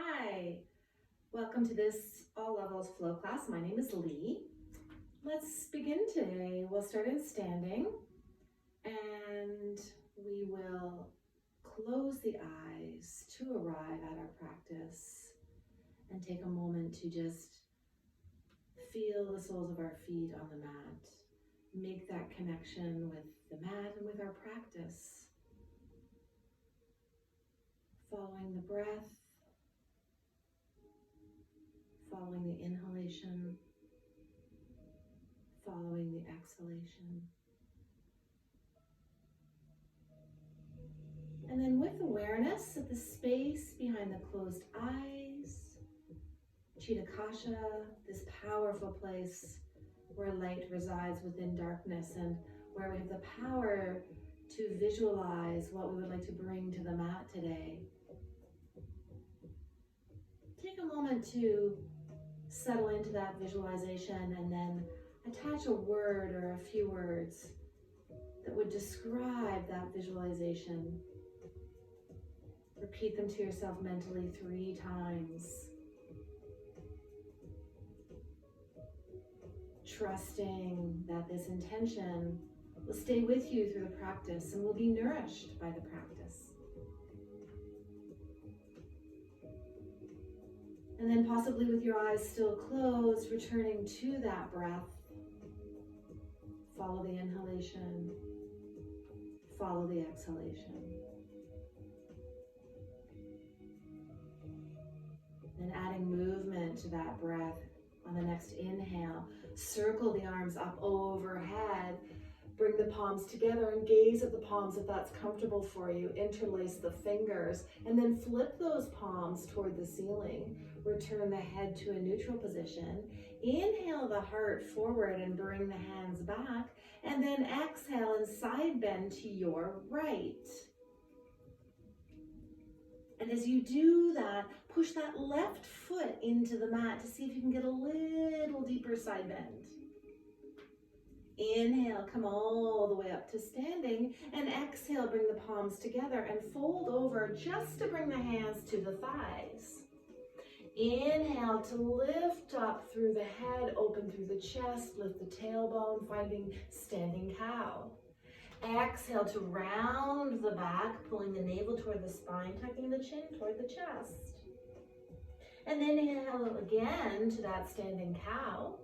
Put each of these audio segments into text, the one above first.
Hi, welcome to this All Levels Flow class. My name is Lee. Let's begin today. We'll start in standing and we will close the eyes to arrive at our practice and take a moment to just feel the soles of our feet on the mat. Make that connection with the mat and with our practice. Following the breath, following the inhalation, following the exhalation. And then with awareness of the space behind the closed eyes, Chitta-Kasha, this powerful place where light resides within darkness and where we have the power to visualize what we would like to bring to the mat today. Take a moment to settle into that visualization and then attach a word or a few words that would describe that visualization. Repeat them to yourself mentally 3 times. Trusting that this intention will stay with you through the practice and will be nourished by the practice. And then possibly with your eyes still closed, returning to that breath. Follow the inhalation, follow the exhalation. Then adding movement to that breath on the next inhale. Circle the arms up overhead. Bring the palms together and gaze at the palms if that's comfortable for you. Interlace the fingers and then flip those palms toward the ceiling. Return the head to a neutral position. Inhale the heart forward and bring the hands back. And then exhale and side bend to your right. And as you do that, push that left foot into the mat to see if you can get a little deeper side bend. Inhale, come all the way up to standing, and exhale, bring the palms together and fold over just to bring the hands to the thighs. Inhale to lift up through the head, open through the chest, lift the tailbone, finding standing cow. Exhale to round the back, pulling the navel toward the spine, tucking the chin toward the chest. And then inhale again to that standing cow.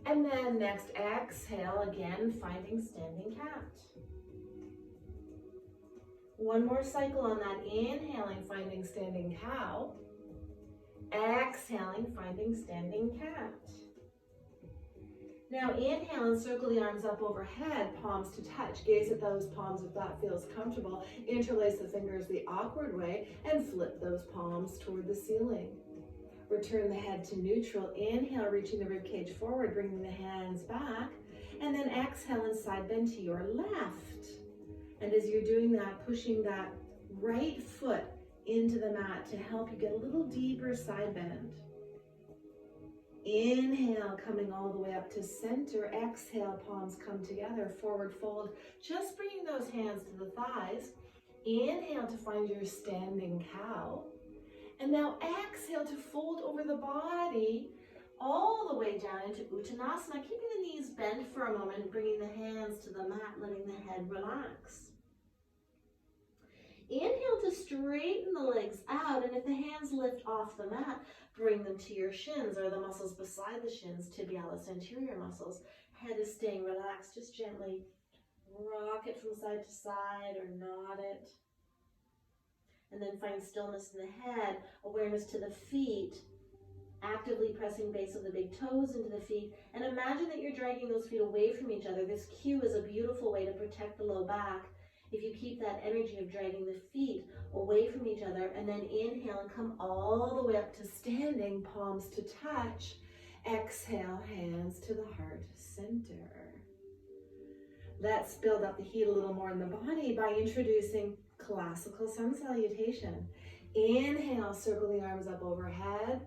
And then next exhale again, finding standing cat. One more cycle on that, inhaling, finding standing cow. Exhaling, finding standing cat. Now inhale and circle the arms up overhead, palms to touch. Gaze at those palms if that feels comfortable. Interlace the fingers the awkward way and flip those palms toward the ceiling. Return the head to neutral. Inhale, reaching the ribcage forward, bringing the hands back. And then exhale and side bend to your left. And as you're doing that, pushing that right foot into the mat to help you get a little deeper side bend. Inhale, coming all the way up to center. Exhale, palms come together, forward fold. Just bringing those hands to the thighs. Inhale to find your standing cow. And now exhale to fold over the body all the way down into Uttanasana, keeping the knees bent for a moment, bringing the hands to the mat, letting the head relax. Inhale to straighten the legs out, and if the hands lift off the mat, bring them to your shins or the muscles beside the shins, tibialis anterior muscles. Head is staying relaxed, just gently rock it from side to side or nod it. And then find stillness in the head, awareness to the feet, actively pressing base of the big toes into the feet, and imagine that you're dragging those feet away from each other. This cue is a beautiful way to protect the low back. If you keep that energy of dragging the feet away from each other, and then inhale and come all the way up to standing, palms to touch. Exhale, hands to the heart center. Let's build up the heat a little more in the body by introducing classical sun salutation. Inhale, circle the arms up overhead.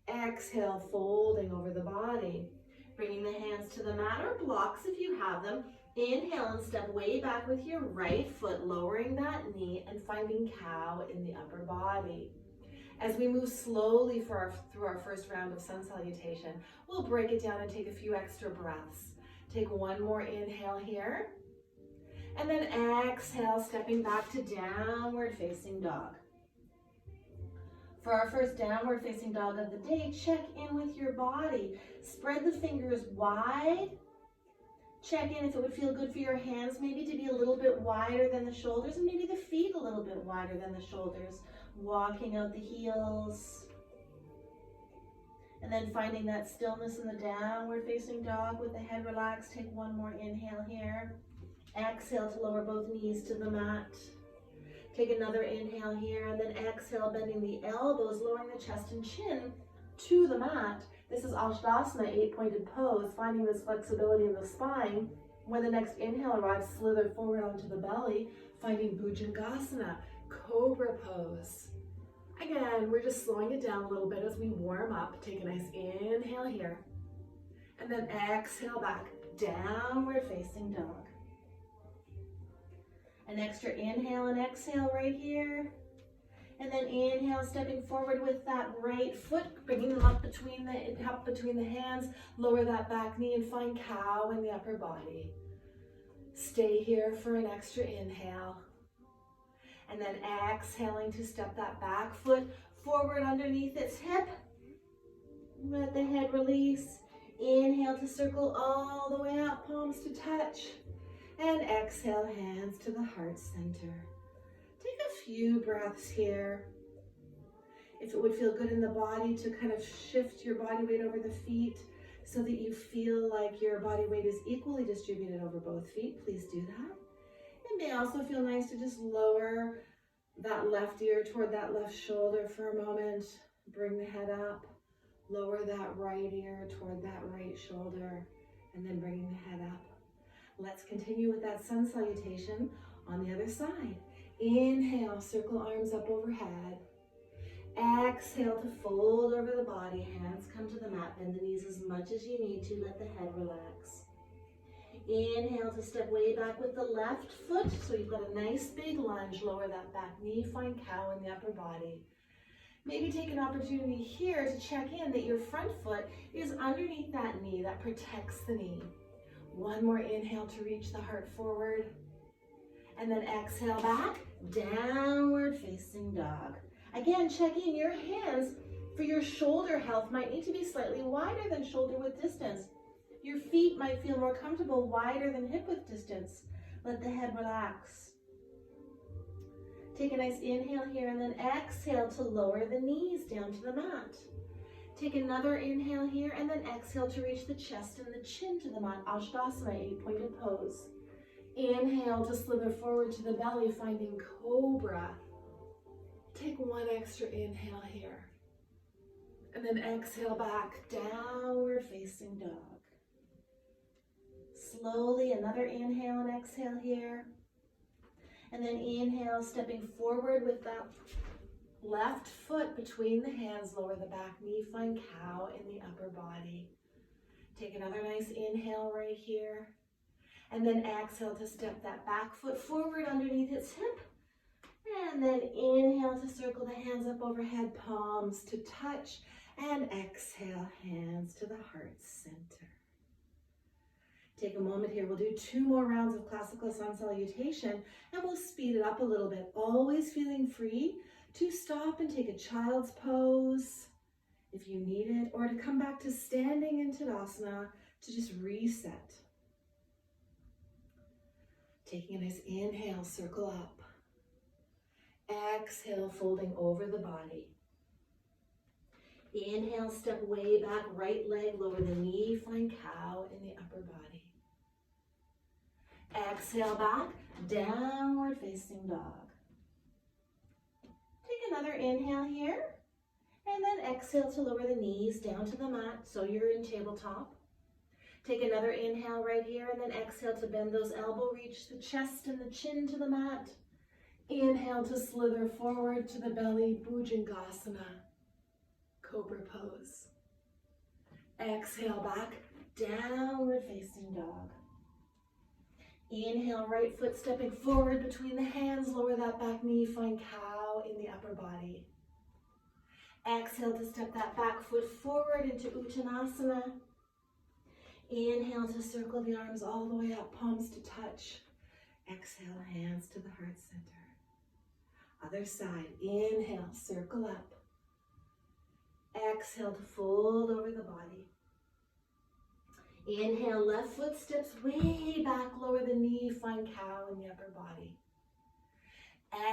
Exhale, folding over the body. Bringing the hands to the mat or blocks if you have them. Inhale and step way back with your right foot, lowering that knee and finding cow in the upper body. As we move slowly through our first round of sun salutation, we'll break it down and take a few extra breaths. Take one more inhale here. And then exhale, stepping back to downward facing dog. For our first downward facing dog of the day, check in with your body. Spread the fingers wide. Check in if it would feel good for your hands, maybe to be a little bit wider than the shoulders, and maybe the feet a little bit wider than the shoulders. Walking out the heels. And then finding that stillness in the downward facing dog with the head relaxed. Take one more inhale here. Exhale to lower both knees to the mat. Take another inhale here, and then exhale, bending the elbows, lowering the chest and chin to the mat. This is Ashdasana, 8-pointed pose, finding this flexibility in the spine. When the next inhale arrives, slither forward onto the belly, finding Bhujangasana, cobra pose. Again, we're just slowing it down a little bit as we warm up. Take a nice inhale here, and then exhale back, downward facing dog. An extra inhale and exhale right here. And then inhale, stepping forward with that right foot, bringing them up between the hands. Lower that back knee and find cow in the upper body. Stay here for an extra inhale. And then exhaling to step that back foot forward underneath its hip. Let the head release. Inhale to circle all the way up, palms to touch. And exhale, hands to the heart center. Take a few breaths here. If it would feel good in the body to kind of shift your body weight over the feet so that you feel like your body weight is equally distributed over both feet, please do that. It may also feel nice to just lower that left ear toward that left shoulder for a moment. Bring the head up. Lower that right ear toward that right shoulder, and then bringing the head up. Let's continue with that sun salutation on the other side. Inhale, circle arms up overhead. Exhale to fold over the body, hands come to the mat, bend the knees as much as you need to, let the head relax. Inhale to step way back with the left foot, so you've got a nice big lunge, lower that back knee, find cow in the upper body. Maybe take an opportunity here to check in that your front foot is underneath that knee, that protects the knee. One more inhale to reach the heart forward. And then exhale back, downward facing dog. Again, check in. Your hands for your shoulder health might need to be slightly wider than shoulder width distance. Your feet might feel more comfortable wider than hip width distance. Let the head relax. Take a nice inhale here and then exhale to lower the knees down to the mat. Take another inhale here and then exhale to reach the chest and the chin to the mat. Ashdasana, 8-pointed pose. Inhale to slither forward to the belly, finding cobra. Take one extra inhale here. And then exhale back, downward facing dog. Slowly, another inhale and exhale here. And then inhale, stepping forward with that left foot between the hands, lower the back knee, find cow in the upper body. Take another nice inhale right here. And then exhale to step that back foot forward underneath its hip. And then inhale to circle the hands up overhead, palms to touch. And exhale, hands to the heart center. Take a moment here. We'll do 2 more rounds of classical sun salutation, and we'll speed it up a little bit. Always feeling free to stop and take a child's pose if you need it, or to come back to standing in Tadasana to just reset. Taking a nice inhale, circle up. Exhale, folding over the body. Inhale, step way back, right leg, lower the knee, find cow in the upper body. Exhale back, downward facing dog. Take another inhale here, and then exhale to lower the knees down to the mat, so you're in tabletop. Take another inhale right here, and then exhale to bend those elbows, reach the chest and the chin to the mat. Inhale to slither forward to the belly, Bhujangasana, cobra pose. Exhale back, downward facing dog. Inhale, right foot stepping forward between the hands, lower that back knee, find cow in the upper body. Exhale to step that back foot forward into Uttanasana. Inhale to circle the arms all the way up, palms to touch. Exhale, hands to the heart center. Other side, inhale, circle up. Exhale to fold over the body. Inhale, left foot steps way back, lower the knee, find cow in the upper body.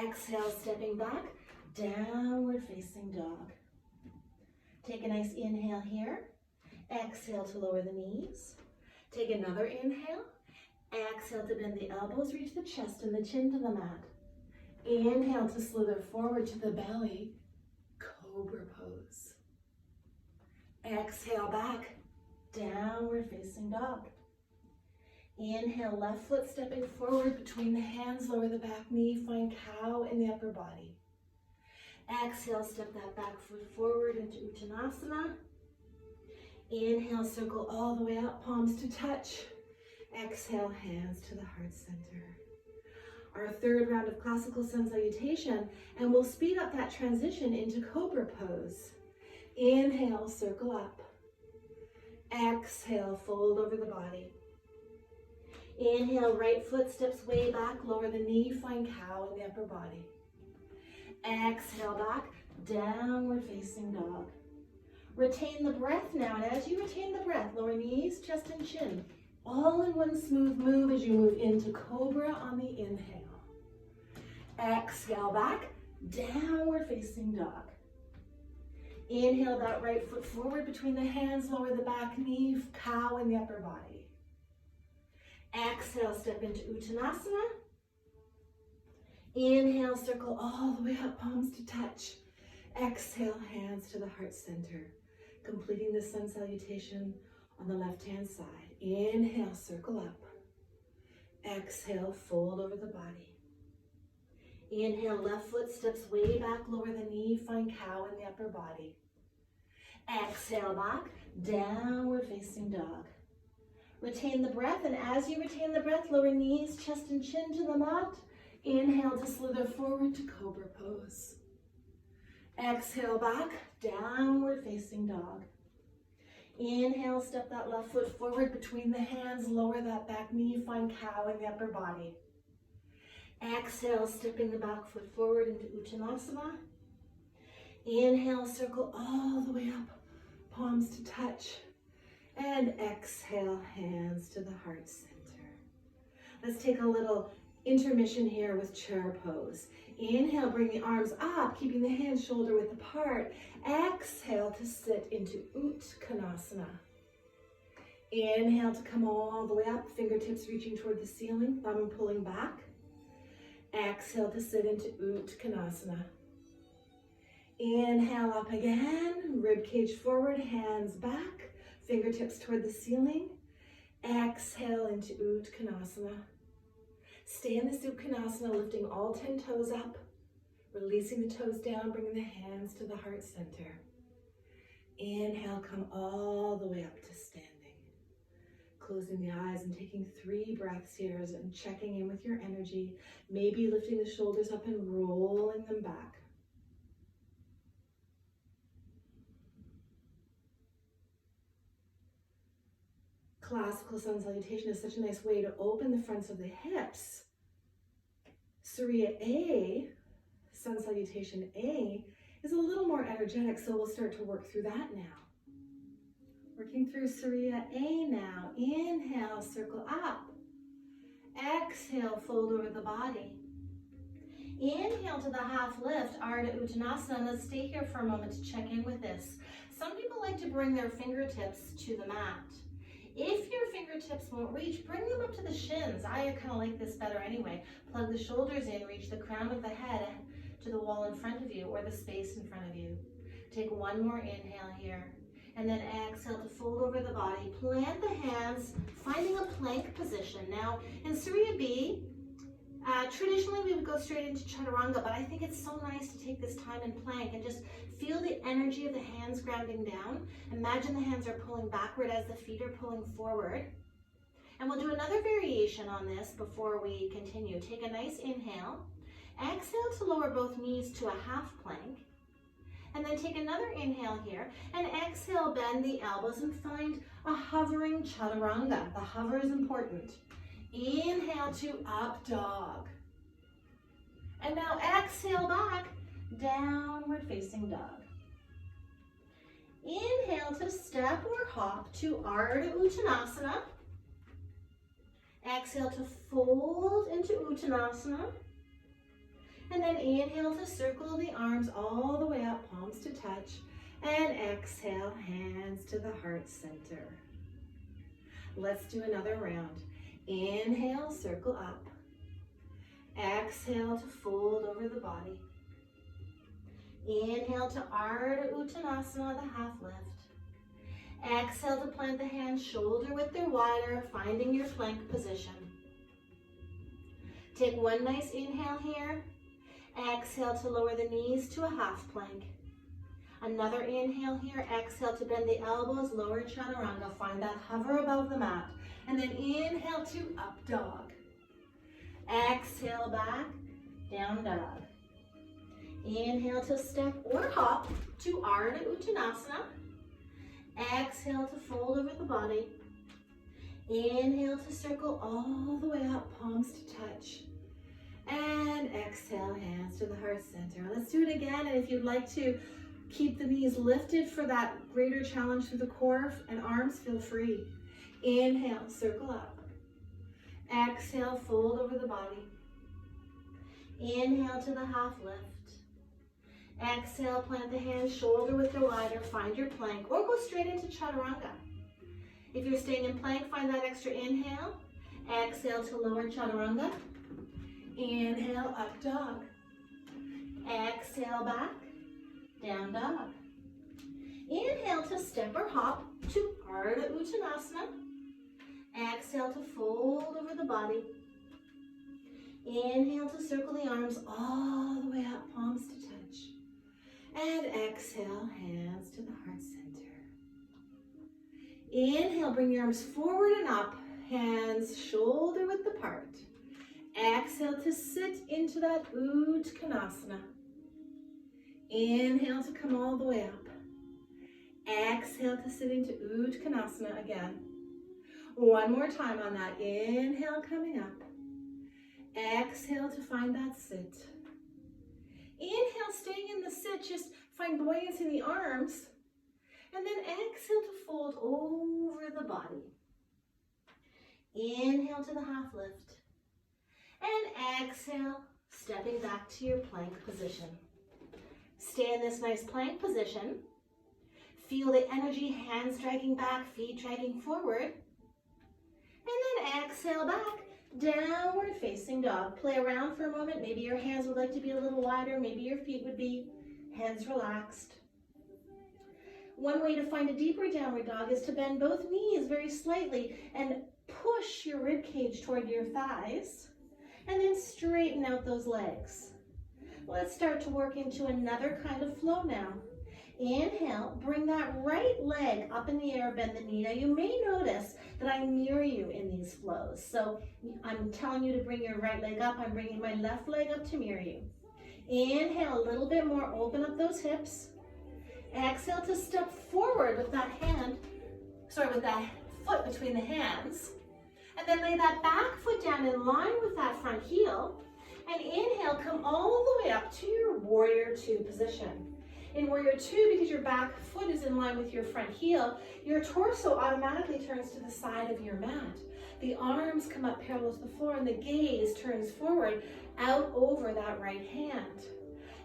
Exhale, stepping back, downward facing dog. Take a nice inhale here. Exhale to lower the knees. Take another inhale. Exhale to bend the elbows, reach the chest and the chin to the mat. Inhale to slither forward to the belly, cobra pose. Exhale back, downward facing dog. Inhale, left foot stepping forward between the hands, lower the back knee, find cow in the upper body. Exhale, step that back foot forward into Uttanasana. Inhale, circle all the way up, palms to touch. Exhale, hands to the heart center. Our third round of classical sun salutation, and we'll speed up that transition into cobra pose. Inhale, circle up. Exhale, fold over the body. Inhale, right foot steps way back, lower the knee, find cow in the upper body. Exhale back, downward facing dog. Retain the breath now, and as you retain the breath, lower knees, chest and chin, all in one smooth move as you move into cobra on the inhale. Exhale back, downward facing dog. Inhale that right foot forward between the hands, lower the back knee, cow in the upper body. Exhale, step into Uttanasana. Inhale, circle all the way up, palms to touch. Exhale, hands to the heart center. Completing the sun salutation on the left-hand side. Inhale, circle up. Exhale, fold over the body. Inhale, left foot steps way back, lower the knee, find cow in the upper body. Exhale back, downward facing dog. Retain the breath, and as you retain the breath, lower knees, chest and chin to the mat. Inhale to slither forward to cobra pose. Exhale back, downward facing dog. Inhale, step that left foot forward between the hands, lower that back knee, find cow in the upper body. Exhale, stepping the back foot forward into Uttanasana. Inhale, circle all the way up, palms to touch. And exhale, hands to the heart center. Let's take a little intermission here with chair pose. Inhale, bring the arms up, keeping the hands shoulder width apart. Exhale to sit into Uttanasana. Inhale to come all the way up, fingertips reaching toward the ceiling, thumb pulling back. Exhale to sit into Uttanasana. Inhale up again, rib cage forward, hands back, fingertips toward the ceiling. Exhale into Uttanasana. Stay in this Uttanasana, lifting all 10 toes up, releasing the toes down, bringing the hands to the heart center. Inhale, come all the way up to standing. Closing the eyes and taking 3 breaths here and checking in with your energy, maybe lifting the shoulders up and rolling them back. Classical sun salutation is such a nice way to open the fronts of the hips. Surya A, sun salutation A, is a little more energetic, so we'll start to work through that now. Working through Surya A now. Inhale, circle up. Exhale, fold over the body. Inhale to the half lift, Ardha Uttanasana. Let's stay here for a moment to check in with this. Some people like to bring their fingertips to the mat. If your fingertips won't reach, bring them up to the shins. I kind of like this better anyway. Plug the shoulders in, reach the crown of the head to the wall in front of you or the space in front of you. Take one more inhale here. And then exhale to fold over the body. Plant the hands, finding a plank position. Now, in Surya B, Traditionally, we would go straight into chaturanga, but I think it's so nice to take this time in plank and just feel the energy of the hands grounding down. Imagine the hands are pulling backward as the feet are pulling forward. And we'll do another variation on this before we continue. Take a nice inhale. Exhale to lower both knees to a half plank. And then take another inhale here. And exhale, bend the elbows and find a hovering chaturanga. The hover is important. Inhale to up dog. And now exhale back, downward facing dog. Inhale to step or hop to Ardha Uttanasana. Exhale to fold into Uttanasana. And then inhale to circle the arms all the way up, palms to touch. And exhale, hands to the heart center. Let's do another round. Inhale, circle up. Exhale to fold over the body. Inhale to Ardha Uttanasana, the half lift. Exhale to plant the hands shoulder width or wider, finding your plank position. Take one nice inhale here. Exhale to lower the knees to a half plank. Another inhale here. Exhale to bend the elbows, lower chaturanga. Find that hover above the mat. And then inhale to up dog. Exhale back, down dog. Inhale to step or hop to Ardha Uttanasana. Exhale to fold over the body. Inhale to circle all the way up, palms to touch. And exhale, hands to the heart center. Let's do it again. And if you'd like to keep the knees lifted for that greater challenge through the core and arms, feel free. Inhale, circle up. Exhale, fold over the body. Inhale to the half lift. Exhale, plant the hands shoulder width or wider, find your plank, or go straight into chaturanga. If you're staying in plank, find that extra inhale. Exhale to lower chaturanga. Inhale, up dog. Exhale back, down dog. Inhale to step or hop to Ardha Uttanasana. Exhale to fold over the body. Inhale to circle the arms all the way up, palms to touch. And exhale, hands to the heart center. Inhale, bring your arms forward and up, hands shoulder width apart. Exhale to sit into that Uttanasana. Inhale to come all the way up. Exhale to sit into Uttanasana again. One more time on that. Inhale, coming up. Exhale to find that sit. Inhale, staying in the sit, just find buoyancy in the arms. And then exhale to fold over the body. Inhale to the half lift. And exhale, stepping back to your plank position. Stay in this nice plank position. Feel the energy, hands dragging back, feet dragging forward. And then exhale back, downward facing dog. Play around for a moment. Maybe your hands would like to be a little wider. Maybe your feet would be hands relaxed. One way to find a deeper downward dog is to bend both knees very slightly and push your rib cage toward your thighs. And then straighten out those legs. Let's start to work into another kind of flow now. Inhale, bring that right leg up in the air, bend the knee. Now you may notice that I mirror you in these flows. So I'm telling you to bring your right leg up. I'm bringing my left leg up to mirror you. Inhale, a little bit more, open up those hips. Exhale to step forward with that with that foot between the hands. And then lay that back foot down in line with that front heel. And inhale, come all the way up to your warrior two position. In warrior two, because your back foot is in line with your front heel, your torso automatically turns to the side of your mat. The arms come up parallel to the floor and the gaze turns forward out over that right hand.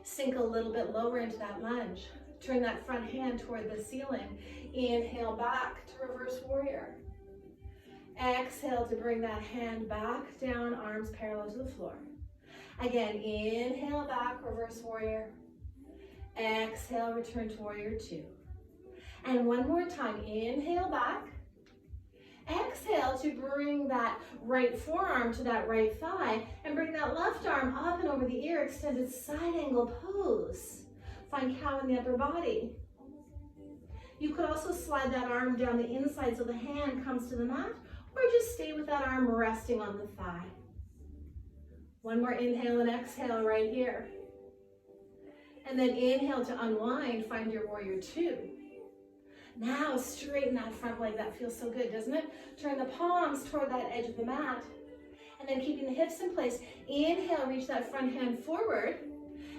Sink a little bit lower into that lunge. Turn that front hand toward the ceiling. Inhale back to reverse warrior. Exhale to bring that hand back down, arms parallel to the floor. Again, inhale back, reverse warrior. Exhale, return to warrior two. And one more time, inhale back. Exhale to bring that right forearm to that right thigh and bring that left arm up and over the ear, extended side angle pose. Find cow in the upper body. You could also slide that arm down the inside so the hand comes to the mat, or just stay with that arm resting on the thigh. One more inhale and exhale right here. And then inhale to unwind, find your warrior two. Now straighten that front leg. That feels so good, doesn't it? Turn the palms toward that edge of the mat. And then keeping the hips in place, inhale, reach that front hand forward.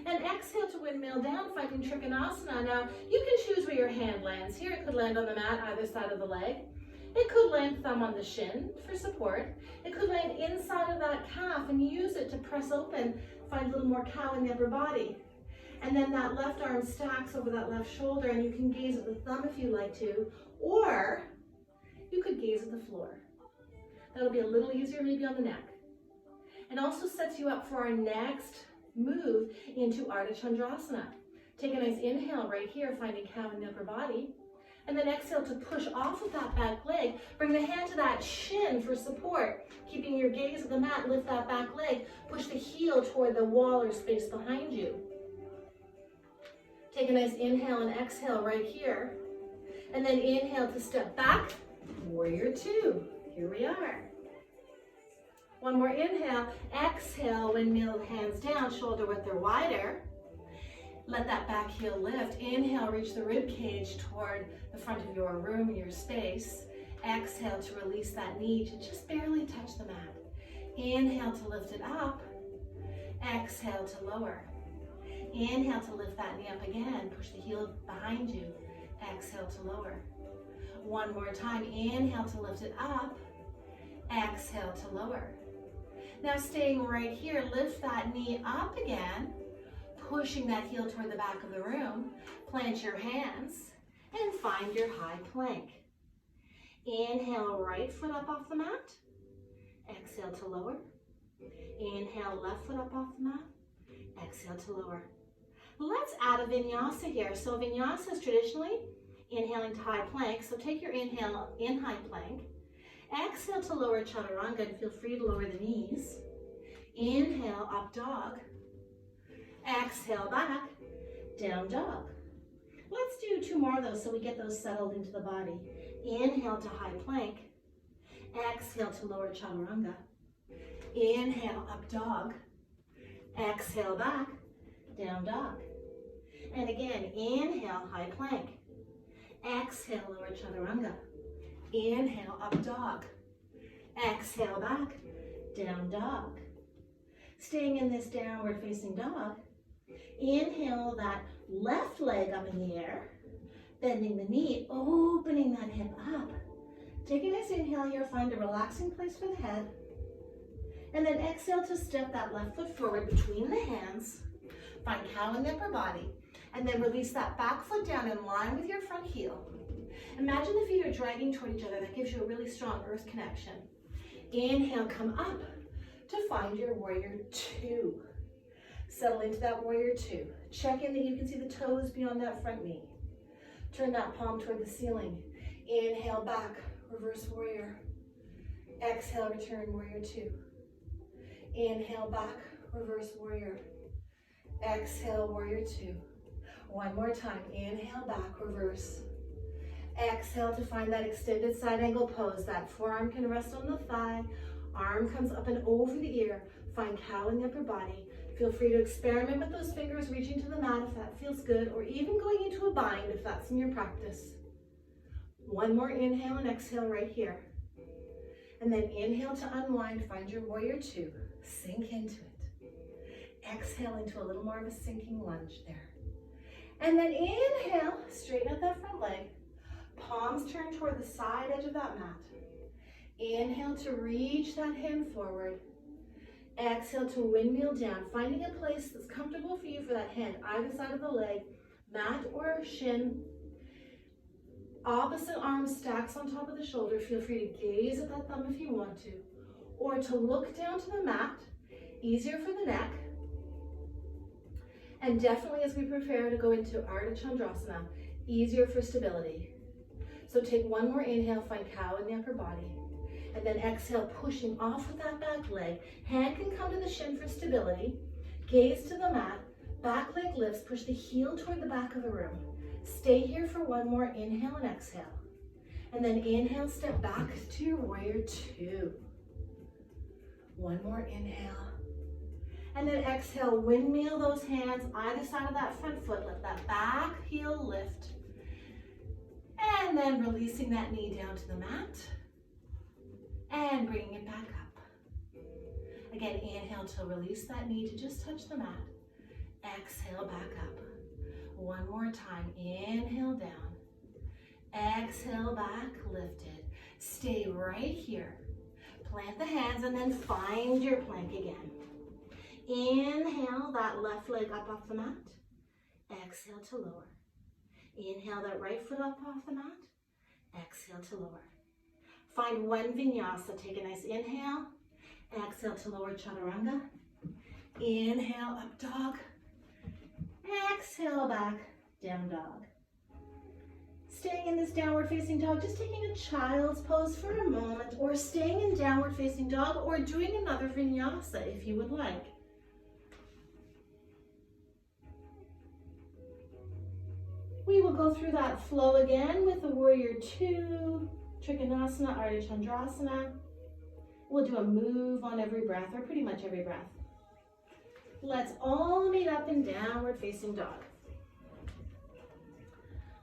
And exhale to windmill down, finding Trikonasana. Now, you can choose where your hand lands here. It could land on the mat, either side of the leg. It could land thumb on the shin for support. It could land inside of that calf and use it to press open, find a little more cow in the upper body. And then that left arm stacks over that left shoulder, and you can gaze at the thumb if you like to, or you could gaze at the floor. That'll be a little easier maybe on the neck. It also sets you up for our next move into Ardha Chandrasana. Take a nice inhale right here, finding cow in the upper body. And then exhale to push off of that back leg. Bring the hand to that shin for support. Keeping your gaze at the mat, lift that back leg. Push the heel toward the wall or space behind you. Take a nice inhale and exhale right here. And then inhale to step back, warrior two. Here we are. One more inhale, exhale, windmill, hands down, shoulder width or wider. Let that back heel lift. Inhale, reach the rib cage toward the front of your room, your space. Exhale to release that knee to just barely touch the mat. Inhale to lift it up. Exhale to lower. Inhale to lift that knee up again. Push the heel behind you. Exhale to lower. One more time. Inhale to lift it up. Exhale to lower. Now staying right here, lift that knee up again, pushing that heel toward the back of the room. Plant your hands and find your high plank. Inhale, right foot up off the mat. Exhale to lower. Inhale, left foot up off the mat. Exhale to lower. Let's add a vinyasa here. So vinyasa is traditionally inhaling to high plank. So take your inhale in high plank. Exhale to lower chaturanga, and feel free to lower the knees. Inhale, up dog. Exhale, back, down dog. Let's do two more of those so we get those settled into the body. Inhale to high plank. Exhale to lower chaturanga. Inhale, up dog. Exhale, back, down dog. And again, inhale, high plank. Exhale, lower chaturanga. Inhale, up dog. Exhale, back, down dog. Staying in this downward facing dog. Inhale that left leg up in the air, bending the knee, opening that hip up. Take a nice inhale here, find a relaxing place for the head. And then exhale to step that left foot forward between the hands. Find cow in the upper body. And then release that back foot down in line with your front heel. Imagine the feet are dragging toward each other. That gives you a really strong earth connection. Inhale, come up to find your warrior two. Settle into that warrior two. Check in that you can see the toes beyond that front knee. Turn that palm toward the ceiling. Inhale, back, reverse warrior. Exhale, return warrior two. Inhale, back, reverse warrior. Exhale, warrior two. One more time. Inhale, back, reverse. Exhale to find that extended side angle pose. That forearm can rest on the thigh. Arm comes up and over the ear. Find cow in the upper body. Feel free to experiment with those fingers reaching to the mat if that feels good, or even going into a bind if that's in your practice. One more inhale and exhale right here. And then inhale to unwind. Find your warrior two. Sink into it. Exhale into a little more of a sinking lunge there. And then inhale, straighten out that front leg. Palms turn toward the side edge of that mat. Inhale to reach that hand forward. Exhale to windmill down, finding a place that's comfortable for you for that hand, either side of the leg, mat or shin. Opposite arm stacks on top of the shoulder. Feel free to gaze at that thumb if you want to, or to look down to the mat, easier for the neck. And definitely as we prepare to go into Ardha Chandrasana, easier for stability. So So take one more inhale, find cow in the upper body. And then exhale, pushing off with that back leg. Hand can come to the shin for stability. Gaze to the mat. Back leg lifts. Push the heel toward the back of the room. Stay here for one more inhale and exhale. And then inhale, step back to your warrior two. One more inhale. And then exhale, windmill those hands either side of that front foot. Let that back heel lift. And then releasing that knee down to the mat. And bringing it back up. Again, inhale to release that knee to just touch the mat. Exhale, back up. One more time. Inhale down. Exhale, back, lifted. Stay right here. Plant the hands and then find your plank again. Inhale that left leg up off the mat. Exhale to lower. Inhale that right foot up off the mat. Exhale to lower. Find one vinyasa. Take a nice inhale. Exhale to lower chaturanga. Inhale, up dog. Exhale back, down dog. Staying in this downward facing dog, just taking a child's pose for a moment, or staying in downward facing dog, or doing another vinyasa if you would like. We will go through that flow again with the warrior two, Trikonasana, Ardha Chandrasana. We'll do a move on every breath, or pretty much every breath. Let's all meet up in downward facing dog.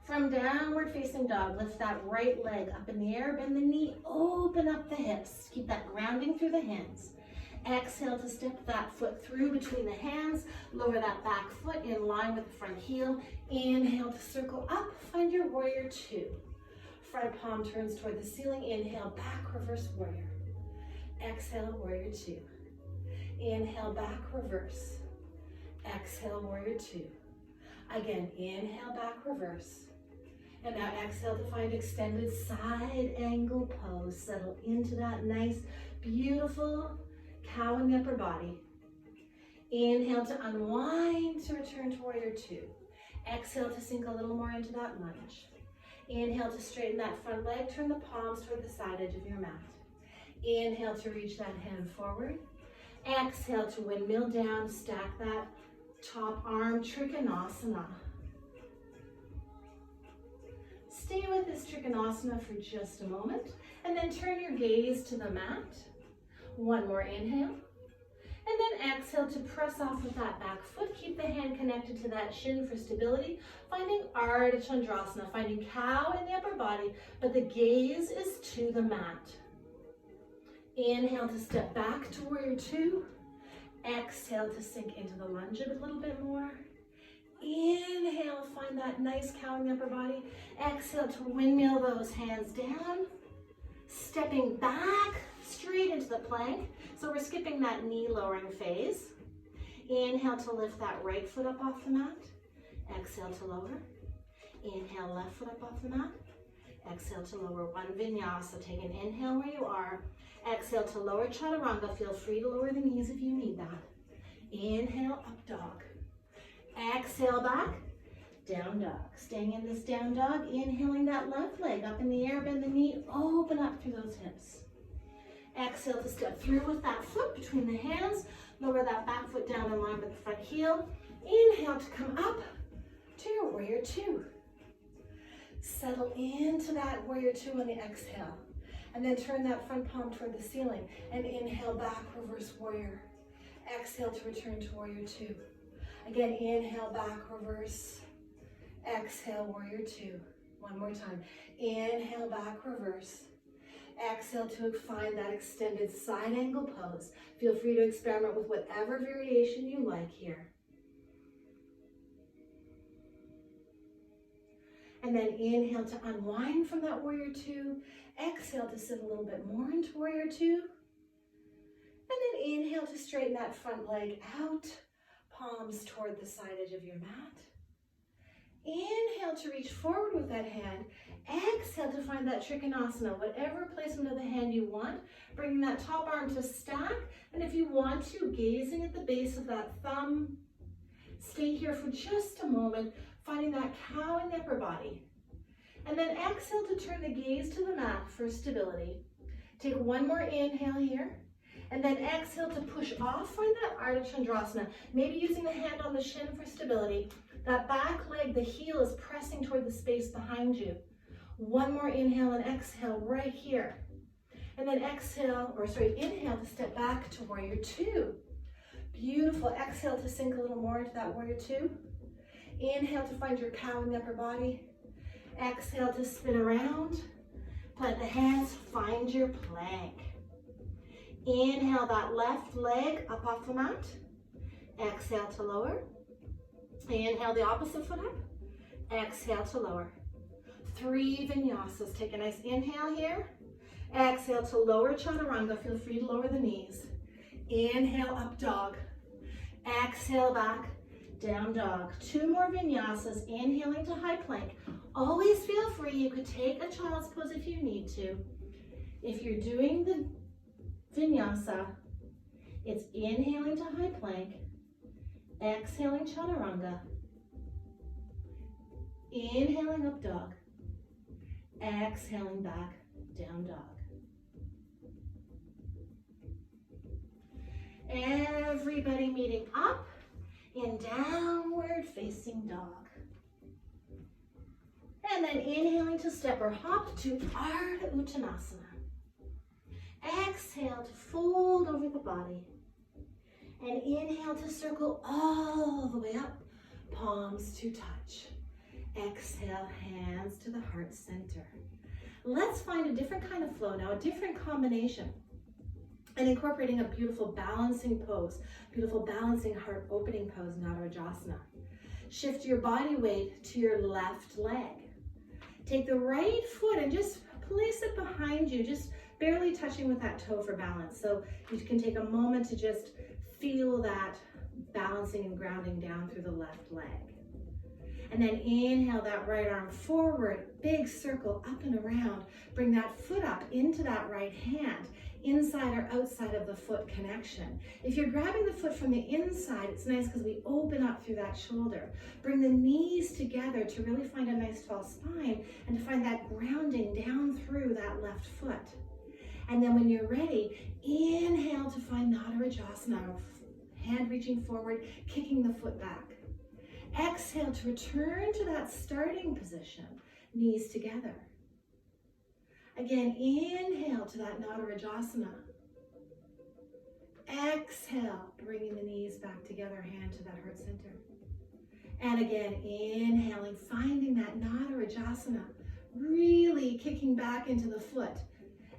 From downward facing dog, lift that right leg up in the air, bend the knee, open up the hips. Keep that grounding through the hands. Exhale to step that foot through between the hands. Lower that back foot in line with the front heel. Inhale to circle up, find your warrior two. Front palm turns toward the ceiling. Inhale, back, reverse warrior. Exhale, warrior two. Inhale, back, reverse. Exhale, warrior two. Again, inhale, back, reverse. And now exhale to find extended side angle pose. Settle into that nice, beautiful cow in the upper body. Inhale to unwind to return to warrior two. Exhale to sink a little more into that lunge. Inhale to straighten that front leg. Turn the palms toward the side edge of your mat. Inhale to reach that hand forward. Exhale to windmill down. Stack that top arm, Trikonasana. Stay with this Trikonasana for just a moment, and then turn your gaze to the mat. One more inhale, and then exhale to press off with that back foot. Keep the hand connected to that shin for stability, finding Ardha Chandrasana, finding cow in the upper body, but the gaze is to the mat. Inhale to step back to warrior two. Exhale to sink into the lunge a little bit more. Inhale, find that nice cow in the upper body. Exhale to windmill those hands down. Stepping back straight into the plank. So we're skipping that knee lowering phase. Inhale to lift that right foot up off the mat. Exhale to lower. Inhale, left foot up off the mat. Exhale to lower. One vinyasa. Take an inhale where you are. Exhale to lower chaturanga. Feel free to lower the knees if you need that. Inhale, up dog. Exhale back, down dog. Staying in this down dog, inhaling that left leg up in the air, bend the knee, open up through those hips. Exhale to step through with that foot between the hands. Lower that back foot down in line with the front heel. Inhale to come up to your warrior two. Settle into that warrior two on the exhale. And then turn that front palm toward the ceiling. And inhale back, reverse warrior. Exhale to return to warrior two. Again, inhale back, reverse. Exhale, warrior two. One more time. Inhale back, reverse. Exhale to find that extended side angle pose. Feel free to experiment with whatever variation you like here. And then inhale to unwind from that warrior two. Exhale to sit a little bit more into warrior two. And then inhale to straighten that front leg out. Palms toward the side edge of your mat. Inhale to reach forward with that hand. Exhale to find that Trikonasana, whatever placement of the hand you want. Bringing that top arm to stack. And if you want to, gazing at the base of that thumb. Stay here for just a moment, finding that cow in the upper body. And then exhale to turn the gaze to the mat for stability. Take one more inhale here. And then exhale to push off. Find that Ardha Chandrasana. Maybe using the hand on the shin for stability. That back leg, the heel is pressing toward the space behind you. One more inhale and exhale right here. And then inhale to step back to warrior two. Beautiful. Exhale to sink a little more into that warrior two. Inhale to find your cow in the upper body. Exhale to spin around. Plant the hands, find your plank. Inhale that left leg up off the mat. Exhale to lower. Inhale the opposite foot up. Exhale to lower. 3 vinyasas. Take a nice inhale here. Exhale to lower chaturanga. Feel free to lower the knees. Inhale, up dog. Exhale back, down dog. 2 more vinyasas. Inhaling to high plank. Always feel free. You could take a child's pose if you need to. If you're doing the vinyasa, it's inhaling to high plank, exhaling chaturanga, inhaling up dog, exhaling back, down dog. Everybody meeting up in downward facing dog. And then inhaling to step or hop to Ardha Uttanasana. Exhale to fold over the body. And inhale to circle all the way up, palms to touch. Exhale, hands to the heart center. Let's find a different kind of flow now, a different combination. And incorporating a beautiful balancing pose, beautiful balancing heart opening pose, Nadarajasana. Shift your body weight to your left leg. Take the right foot and just place it behind you, just barely touching with that toe for balance. So you can take a moment to just feel that balancing and grounding down through the left leg. And then inhale that right arm forward, big circle up and around. Bring that foot up into that right hand, inside or outside of the foot connection. If you're grabbing the foot from the inside, it's nice because we open up through that shoulder. Bring the knees together to really find a nice tall spine and to find that grounding down through that left foot. And then when you're ready, inhale to find Nadarajasana, hand reaching forward, kicking the foot back. Exhale to return to that starting position, knees together. Again, inhale to that Nadarajasana. Exhale, bringing the knees back together, hand to that heart center. And again, inhaling, finding that Nadarajasana, really kicking back into the foot.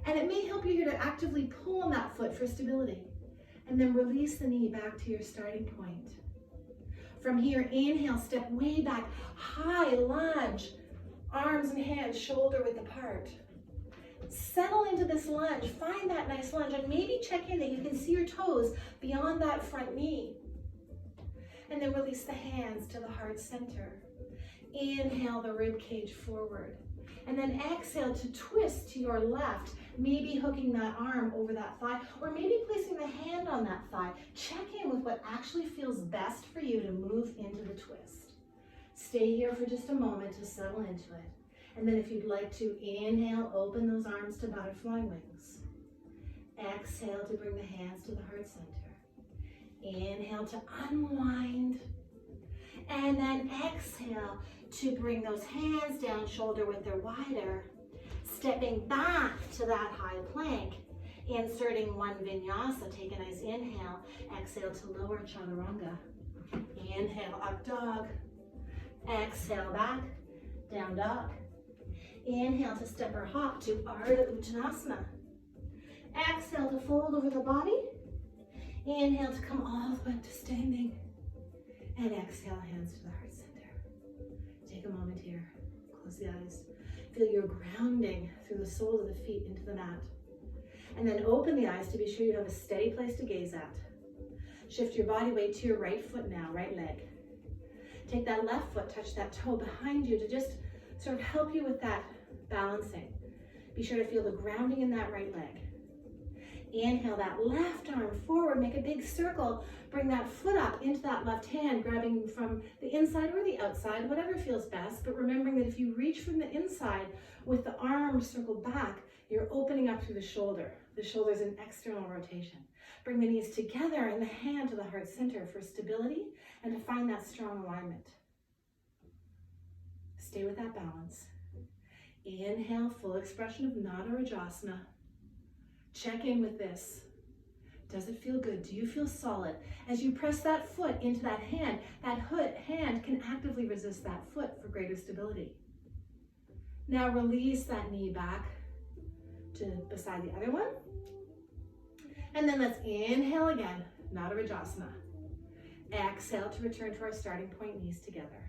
And it may help you here to actively pull on that foot for stability. And then release the knee back to your starting point. From here, inhale, step way back, high lunge, arms and hands shoulder width apart. Settle into this lunge, find that nice lunge, and maybe check in that you can see your toes beyond that front knee. And then release the hands to the heart center. Inhale the rib cage forward. And then exhale to twist to your left, maybe hooking that arm over that thigh, or maybe placing the hand on that thigh. Check in with what actually feels best for you to move into the twist. Stay here for just a moment to settle into it. And then if you'd like to, inhale, open those arms to butterfly wings. Exhale to bring the hands to the heart center. Inhale to unwind. And then exhale to bring those hands down, shoulder width or wider, stepping back to that high plank, inserting 1 vinyasa. Take a nice inhale, exhale to lower chaturanga. Inhale, up dog. Exhale, back, down dog. Inhale to step or hop to Ardha Uttanasana. Exhale to fold over the body. Inhale to come all the way up to standing. And exhale, hands to the heart center. Take a moment here. Close the eyes. Feel your grounding through the soles of the feet into the mat. And then open the eyes to be sure you have a steady place to gaze at. Shift your body weight to your right foot now, right leg. Take that left foot, touch that toe behind you to just sort of help you with that balancing. Be sure to feel the grounding in that right leg. Inhale that left arm forward, make a big circle. Bring that foot up into that left hand, grabbing from the inside or the outside, whatever feels best. But remembering that if you reach from the inside with the arm circled back, you're opening up through the shoulder. The shoulder is an external rotation. Bring the knees together and the hand to the heart center for stability and to find that strong alignment. Stay with that balance. Inhale, full expression of Nada Rajasana. Check in with this. Does it feel good? Do you feel solid? As you press that foot into that hand hand can actively resist that foot for greater stability. Now release that knee back to beside the other one. And then let's inhale again, Nada Rajasana. Exhale to return to our starting point, knees together.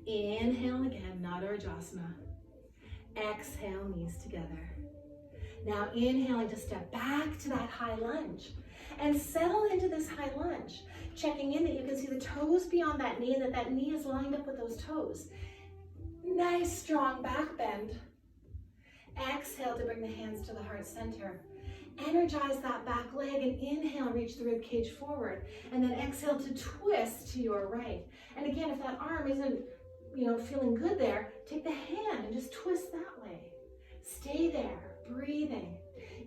Inhale again, Nada Rajasana. Exhale, knees together. Now inhaling to step back to that high lunge and settle into this high lunge. Checking in that you can see the toes beyond that knee and that knee is lined up with those toes. Nice strong back bend. Exhale to bring the hands to the heart center. Energize that back leg and inhale, reach the rib cage forward. And then exhale to twist to your right. And again, if that arm isn't, feeling good there, take the hand and just twist that way. Stay there. Breathing.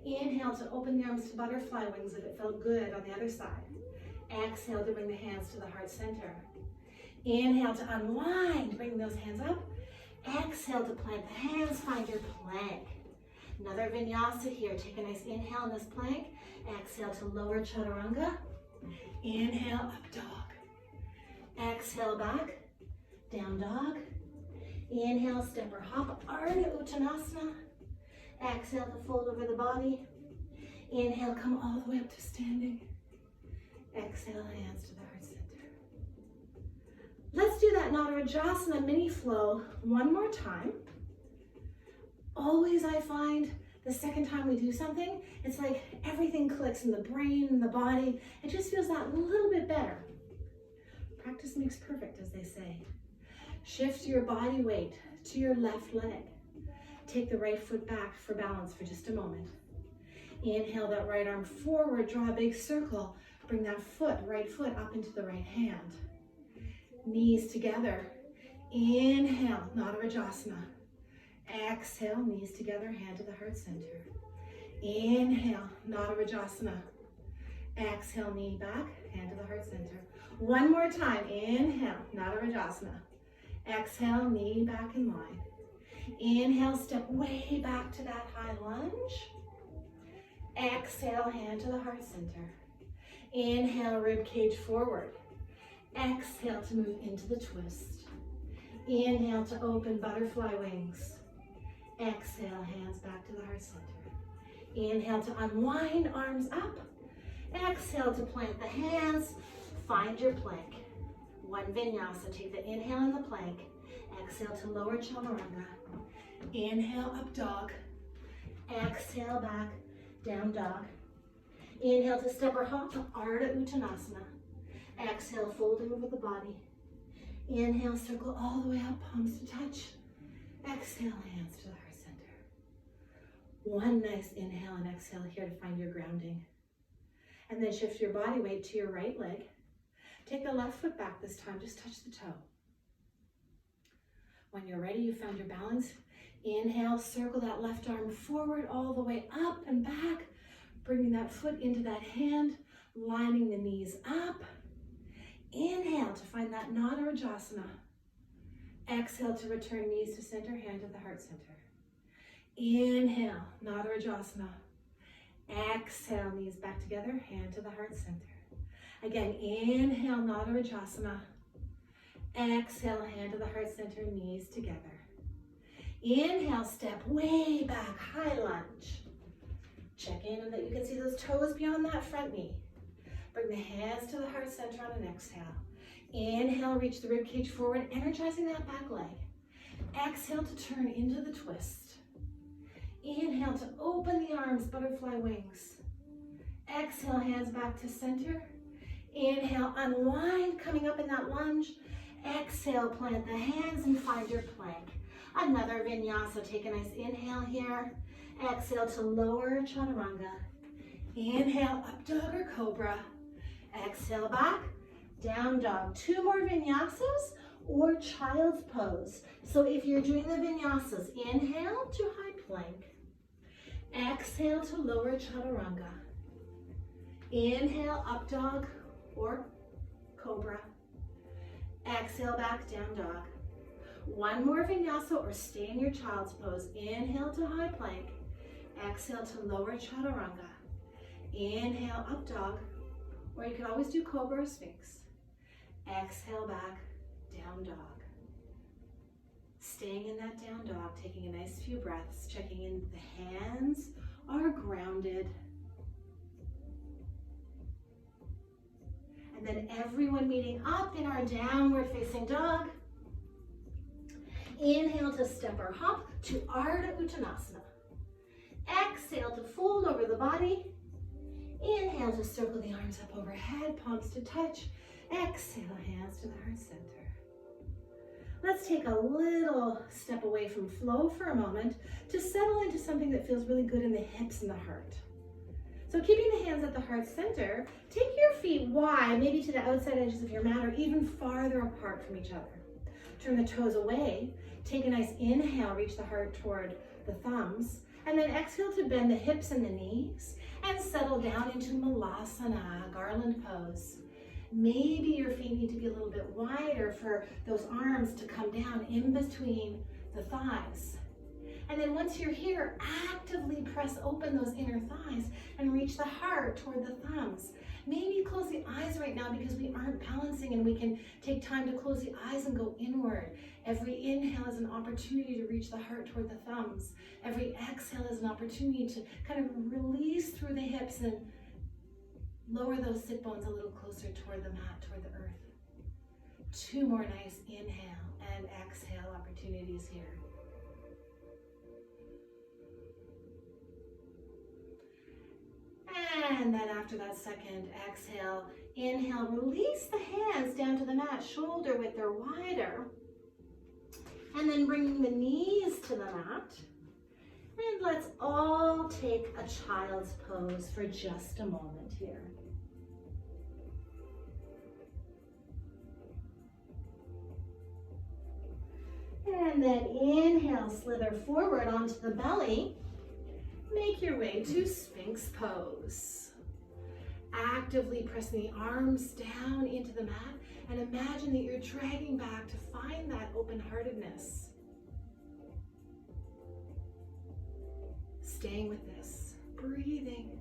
Inhale to open the arms to butterfly wings if it felt good on the other side. Exhale to bring the hands to the heart center. Inhale to unwind, bring those hands up. Exhale to plant the hands, find your plank. Another vinyasa here. Take a nice inhale in this plank. Exhale to lower chaturanga. Inhale, up dog. Exhale back, down dog. Inhale, step or hop, Ardha Uttanasana. Exhale to fold over the body. Inhale, come all the way up to standing. Exhale, hands to the heart center. Let's do that Nada Rajasana mini flow one more time. Always I find the second time we do something, it's like everything clicks in the brain and the body. It just feels that little bit better. Practice makes perfect, as they say. Shift your body weight to your left leg. Take the right foot back for balance for just a moment. Inhale that right arm forward, draw a big circle. Bring that right foot up into the right hand. Knees together. Inhale, Nada Rajasana. Exhale, knees together, hand to the heart center. Inhale, Nada Rajasana. Exhale, knee back, hand to the heart center. One more time. Inhale, Nada Rajasana. Exhale, knee back in line. Inhale, step way back to that high lunge. Exhale, hand to the heart center. Inhale, rib cage forward. Exhale to move into the twist. Inhale to open butterfly wings. Exhale, hands back to the heart center. Inhale to unwind, arms up. Exhale to plant the hands. Find your plank. One vinyasa. Take the inhale in the plank. Exhale to lower chaturanga. Inhale, up dog. Exhale, back, down dog. Inhale to step or hop, Ardha Uttanasana. Exhale, folding over the body. Inhale, circle all the way up, palms to touch. Exhale, hands to the heart center. One nice inhale and exhale here to find your grounding. And then shift your body weight to your right leg. Take the left foot back this time, just touch the toe. When you're ready, you found your balance. Inhale, circle that left arm forward all the way up and back, bringing that foot into that hand, lining the knees up. Inhale to find that Nada Rajasana. Exhale to return knees to center, hand to the heart center. Inhale, Nada Rajasana. Exhale, knees back together, hand to the heart center. Again, inhale, Nada Rajasana. Exhale, hand to the heart center, knees together. Inhale, step way back, high lunge. Check in and that you can see those toes beyond that front knee. Bring the hands to the heart center on an exhale. Inhale, reach the rib cage forward, energizing that back leg. Exhale to turn into the twist. Inhale to open the arms, butterfly wings. Exhale, hands back to center. Inhale, unwind, coming up in that lunge. Exhale, plant the hands and find your plank. Another vinyasa. Take a nice inhale here. Exhale to lower chaturanga. Inhale, up dog or cobra. Exhale, back, down dog. 2 more vinyasas or child's pose. So if you're doing the vinyasas, inhale to high plank. Exhale to lower chaturanga. Inhale, up dog or cobra. Exhale, back, down dog. 1 more vinyasa or stay in your child's pose. Inhale to high plank. Exhale to lower chaturanga. Inhale, up dog, or you can always do cobra or sphinx. Exhale, back, down dog. Staying in that down dog, taking a nice few breaths, checking in the hands are grounded. And then everyone meeting up in our downward facing dog. Inhale to step or hop to Ardha Uttanasana. Exhale to fold over the body. Inhale to circle the arms up overhead, palms to touch. Exhale, hands to the heart center. Let's take a little step away from flow for a moment to settle into something that feels really good in the hips and the heart. So keeping the hands at the heart center, take your feet wide, maybe to the outside edges of your mat or even farther apart from each other. Turn the toes away. Take a nice inhale, reach the heart toward the thumbs, and then exhale to bend the hips and the knees and settle down into Malasana, garland pose. Maybe your feet need to be a little bit wider for those arms to come down in between the thighs. And then once you're here, actively press open those inner thighs and reach the heart toward the thumbs. Maybe close the eyes right now because we aren't balancing, and we can take time to close the eyes and go inward. Every inhale is an opportunity to reach the heart toward the thumbs. Every exhale is an opportunity to kind of release through the hips and lower those sit bones a little closer toward the mat, toward the earth. 2 more nice inhale and exhale opportunities here. And then after that second exhale, inhale, release the hands down to the mat, shoulder width or wider. And then bringing the knees to the mat. And let's all take a child's pose for just a moment here. And then inhale, slither forward onto the belly. Make your way to Sphinx pose. Actively pressing the arms down into the mat and imagine that you're dragging back to find that open-heartedness. Staying with this, breathing.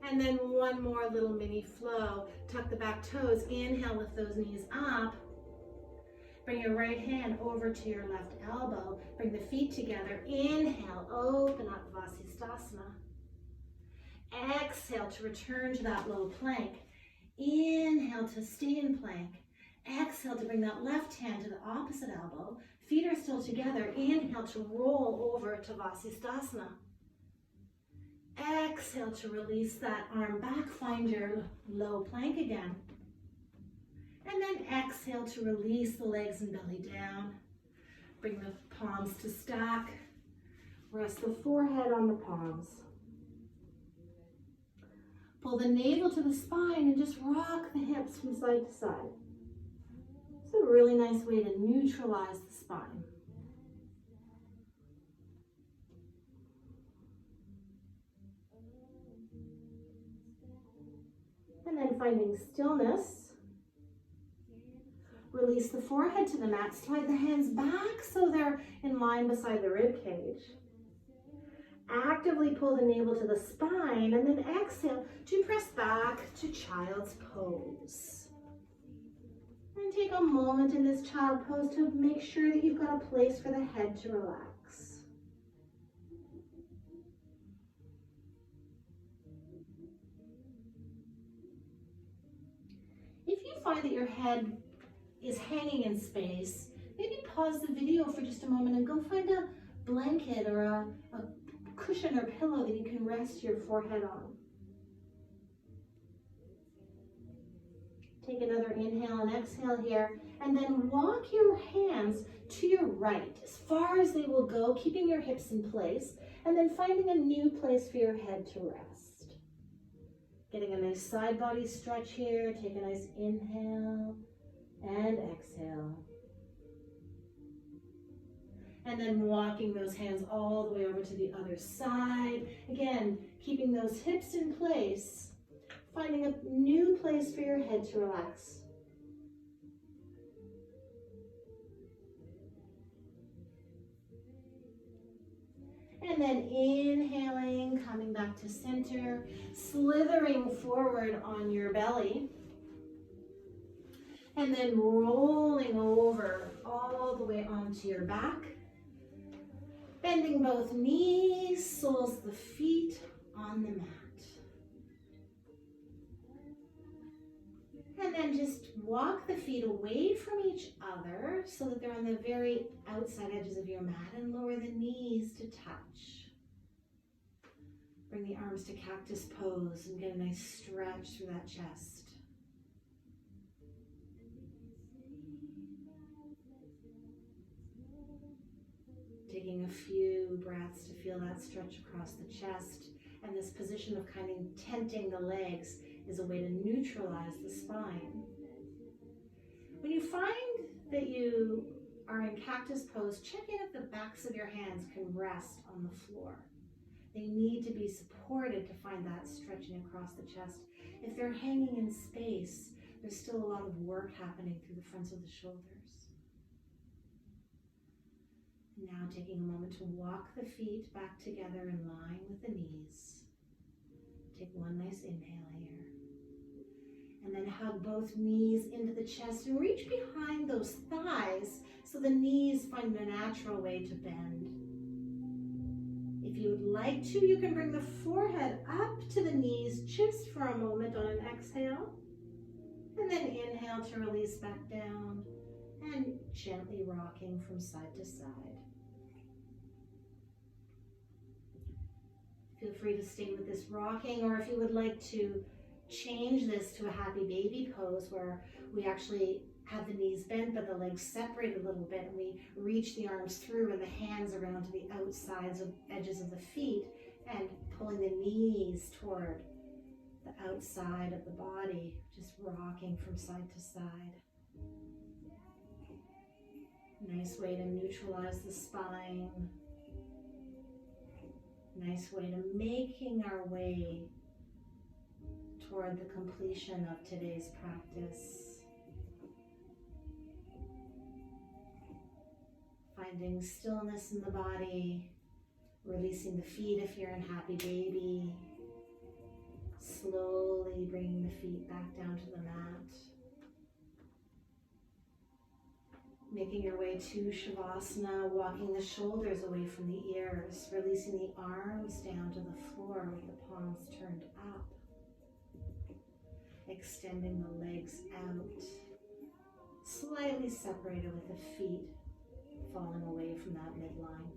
And then 1 more little mini flow. Tuck the back toes, inhale, lift those knees up. Bring your right hand over to your left elbow. Bring the feet together. Inhale, open up Vasisthasana. Exhale to return to that low plank. Inhale to stay in plank. Exhale to bring that left hand to the opposite elbow. Feet are still together. Inhale to roll over to Vasisthasana. Exhale to release that arm back. Find your low plank again. And then exhale to release the legs and belly down. Bring the palms to stack. Rest the forehead on the palms. Pull the navel to the spine and just rock the hips from side to side. It's a really nice way to neutralize the spine. And then finding stillness. Release the forehead to the mat. Slide the hands back so they're in line beside the rib cage. Actively pull the navel to the spine and then exhale to press back to child's pose. And take a moment in this child pose to make sure that you've got a place for the head to relax. If you find that your head is hanging in space, maybe pause the video for just a moment and go find a blanket or a cushion or pillow that you can rest your forehead on. Take another inhale and exhale here, and then walk your hands to your right as far as they will go, keeping your hips in place, And then finding a new place for your head to rest. Getting a nice side body stretch here. Take a nice inhale and exhale. And then walking those hands all the way over to the other side. Again, keeping those hips in place. Finding a new place for your head to relax. And then inhaling, coming back to center, slithering forward on your belly. And then rolling over all the way onto your back. Bending both knees, soles of the feet on the mat. And then just walk the feet away from each other so that they're on the very outside edges of your mat, and lower the knees to touch. Bring the arms to cactus pose and get a nice stretch through that chest. Taking a few breaths to feel that stretch across the chest, and this position of kind of tenting the legs is a way to neutralize the spine. When you find that you are in cactus pose, check in if the backs of your hands can rest on the floor. They need to be supported to find that stretching across the chest. If they're hanging in space, there's still a lot of work happening through the fronts of the shoulders. Now taking a moment to walk the feet back together in line with the knees. Take one nice inhale here. And then hug both knees into the chest and reach behind those thighs so the knees find a natural way to bend. If you would like to, you can bring the forehead up to the knees just for a moment on an exhale. And then inhale to release back down and gently rocking from side to side. Feel free to stay with this rocking, or if you would like to change this to a happy baby pose where we actually have the knees bent but the legs separate a little bit, and we reach the arms through and the hands around to the outsides of edges of the feet and pulling the knees toward the outside of the body, just rocking from side to side. Nice way to neutralize the spine. Nice way to making our way toward the completion of today's practice. Finding stillness in the body, releasing the feet if you're in happy baby, slowly bringing the feet back down to the mat. Making your way to Shavasana, walking the shoulders away from the ears, releasing the arms down to the floor with the palms turned up. Extending the legs out, slightly separated with the feet falling away from that midline.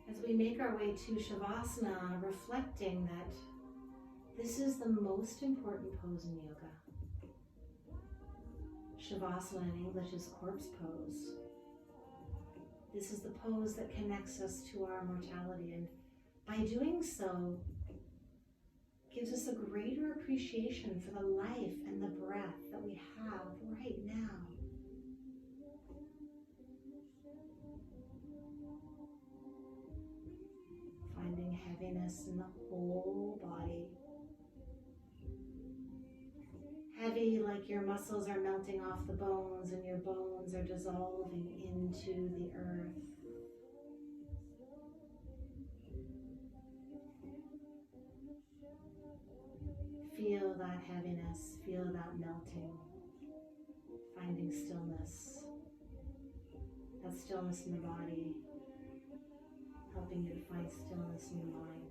As we make our way to Shavasana, reflecting that this is the most important pose in yoga. Shavasana in English is corpse pose. This is the pose that connects us to our mortality, and by doing so, gives us a greater appreciation for the life and the breath that we have right now. Finding heaviness in the whole body. Heavy, like your muscles are melting off the bones and your bones are dissolving into the earth. Feel that heaviness, feel that melting, finding stillness. That stillness in the body, helping you to find stillness in your mind.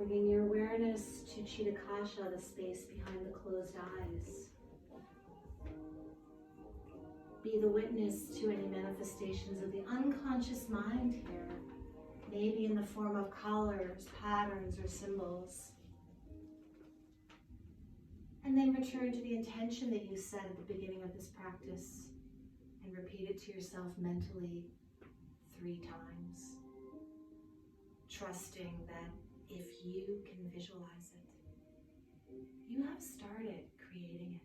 Bringing your awareness to Chitakasha, the space behind the closed eyes. Be the witness to any manifestations of the unconscious mind here, maybe in the form of colors, patterns, or symbols. And then return to the intention that you set at the beginning of this practice and repeat it to yourself mentally 3 times, trusting that if you can visualize it, you have started creating it.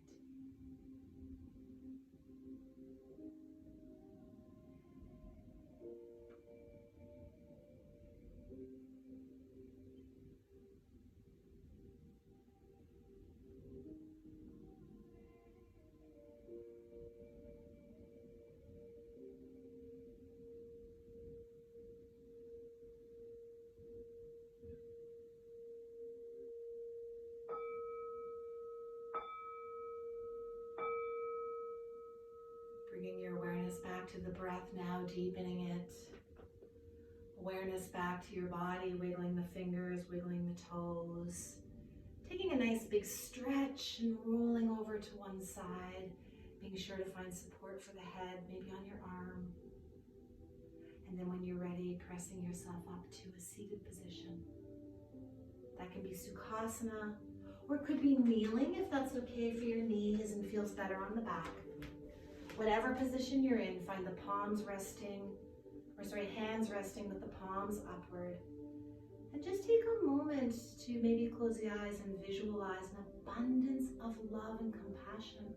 Bringing your awareness back to the breath now, deepening it. Awareness back to your body, wiggling the fingers, wiggling the toes. Taking a nice big stretch and rolling over to one side. Being sure to find support for the head, maybe on your arm. And then when you're ready, pressing yourself up to a seated position. That can be Sukhasana, or it could be kneeling if that's okay for your knees and feels better on the back. Whatever position you're in, find the hands resting with the palms upward. And just take a moment to maybe close the eyes and visualize an abundance of love and compassion.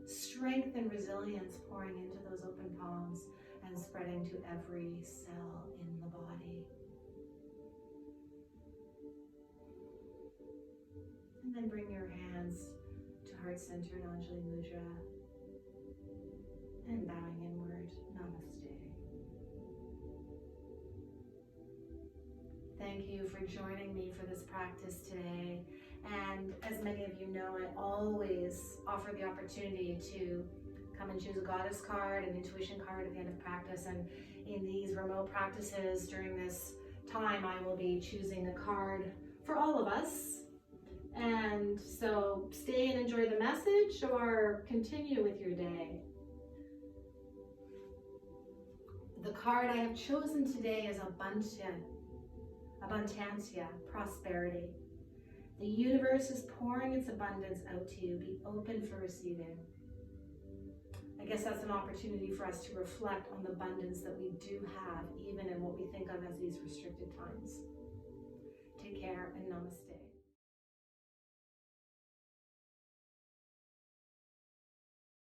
Strength and resilience pouring into those open palms and spreading to every cell in the body. And then bring your hands to heart center, Anjali Mudra. And bowing inward, namaste. Thank you for joining me for this practice today. And as many of you know, I always offer the opportunity to come and choose a goddess card, an intuition card at the end of practice. And in these remote practices during this time, I will be choosing a card for all of us. And so stay and enjoy the message or continue with your day. The card I have chosen today is Abundancia, prosperity. The universe is pouring its abundance out to you. Be open for receiving. I guess that's an opportunity for us to reflect on the abundance that we do have, even in what we think of as these restricted times. Take care and namaste.